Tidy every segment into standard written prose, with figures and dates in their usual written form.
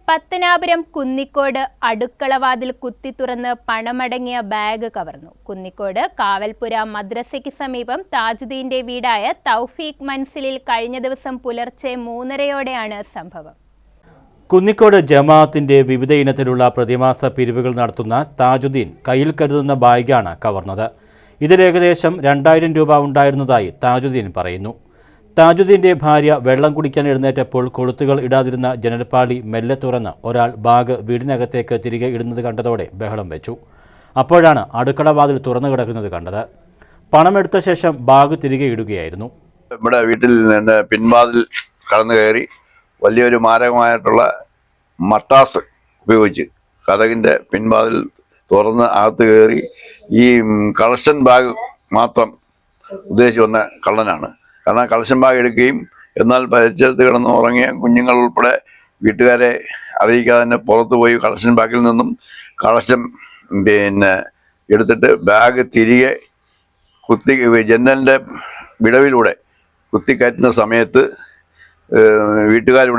പത്തനാപുരം കുന്നിക്കോട് അടുക്കളവാതിൽ കുത്തി തുറന്ന് പണമടങ്ങിയ ബാഗ് കവർന്നു. കുന്നിക്കോട് കാവൽപുര മദ്രസയ്ക്ക് സമീപം താജുദ്ദീന്റെ വീടായ തൗഫീഖ് മൻസിലിൽ കഴിഞ്ഞ ദിവസം പുലർച്ചെ 3:30-ഓടെയാണ് സംഭവം. കുന്നിക്കോട് ജമാഅത്തിന്റെ വിവിധ ഇനത്തിലുള്ള പ്രതിമാസ പിരിവുകൾ നടത്തുന്ന താജുദ്ദീൻ കയ്യിൽ കരുതുന്ന ബാഗാണ് കവർന്നത്. ഇതിൽ ഏകദേശം 2000 രൂപ ഉണ്ടായിരുന്നതായി താജുദ്ദീൻ പറയുന്നു. താജുദ്ദീന്റെ ഭാര്യ വെള്ളം കുടിക്കാൻ എഴുന്നേറ്റപ്പോൾ കൊളുത്തുകൾ ഇടാതിരുന്ന ജനൽപ്പാളി മെല്ലെ തുറന്ന് ഒരാൾ ബാഗ് വീടിനകത്തേക്ക് തിരികെ ഇടുന്നത് കണ്ടതോടെ ബഹളം വെച്ചു. അപ്പോഴാണ് അടുക്കളവാതിൽ തുറന്നു കിടക്കുന്നത് കണ്ടത്. പണമെടുത്ത ശേഷം ബാഗ് തിരികെ ഇടുകയായിരുന്നു. നമ്മുടെ വീട്ടിൽ നിന്ന് പിൻവാതിൽ കടന്നു കയറി വലിയൊരു മാരകമായിട്ടുള്ള മട്ടാസ് ഉപയോഗിച്ച് കതകിൻ്റെ പിൻവാതിൽ തുറന്ന് അകത്ത് കയറി ഈ കളക്ഷൻ ബാഗ് മാത്രം ഉദ്ദേശിച്ച് വന്ന കള്ളനാണ്. കാരണം കളക്ഷൻ ബാഗ് എടുക്കുകയും എന്നാൽ പരിസരത്ത് കിടന്ന് ഉറങ്ങിയ കുഞ്ഞുങ്ങൾ ഉൾപ്പെടെ വീട്ടുകാരെ അറിയിക്കാതെ തന്നെ പുറത്തു പോയി കളക്ഷൻ ബാഗിൽ നിന്നും കളക്ഷൻ എടുത്തിട്ട് ബാഗ് തിരികെ ജനലിൻ്റെ വിടവിലൂടെ കുത്തിക്കയറ്റുന്ന സമയത്ത് വീട്ടുകാർ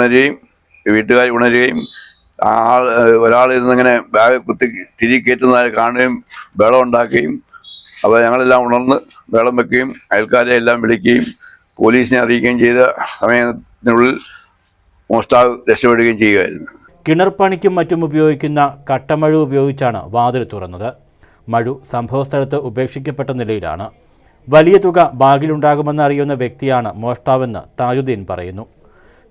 ഉണരുകയും ഒരാളിരുന്നിങ്ങനെ ബാഗ് തിരികെ കയറ്റുന്നതായി കാണുകയും ബഹളം ഉണ്ടാക്കുകയും അപ്പോൾ ഞങ്ങളെല്ലാം ഉണർന്ന് ബഹളം വെക്കുകയും അയൽക്കാരെ എല്ലാം വിളിക്കുകയും പോലീസിനെ അറിയിക്കുകയും ചെയ്ത സമയത്തിനുള്ളിൽ മോഷ്ടാവ് രക്ഷപ്പെടുകയും ചെയ്യുകയായിരുന്നു. കിണർപ്പണിക്കും മറ്റും ഉപയോഗിക്കുന്ന കട്ടമഴു ഉപയോഗിച്ചാണ് വാതിൽ തുറന്നത്. മഴു സംഭവസ്ഥലത്ത് ഉപേക്ഷിക്കപ്പെട്ട നിലയിലാണ്. വലിയ തുക ബാഗിലുണ്ടാകുമെന്ന് അറിയുന്ന വ്യക്തിയാണ് മോഷ്ടാവെന്ന് താജുദ്ദീൻ പറയുന്നു.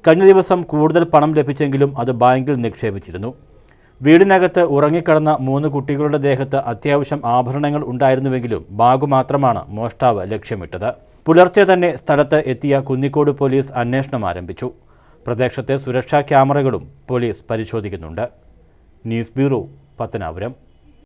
കഴിഞ്ഞ ദിവസം കൂടുതൽ പണം ലഭിച്ചെങ്കിലും അത് ബാങ്കിൽ നിക്ഷേപിച്ചിരുന്നു. വീടിനകത്ത് ഉറങ്ങിക്കിടന്ന 3 കുട്ടികളുടെ ദേഹത്ത് അത്യാവശ്യം ആഭരണങ്ങൾ ഉണ്ടായിരുന്നുവെങ്കിലും ബാഗ് മാത്രമാണ് മോഷ്ടാവ് ലക്ഷ്യമിട്ടത്. പുലർച്ചെ തന്നെ സ്ഥലത്ത് എത്തിയ കുന്നിക്കോട് പോലീസ് അന്വേഷണം ആരംഭിച്ചു. പ്രദേശത്തെ സുരക്ഷാ ക്യാമറകളും പോലീസ് പരിശോധിക്കുന്നുണ്ട്. News bureau, Pathanapuram.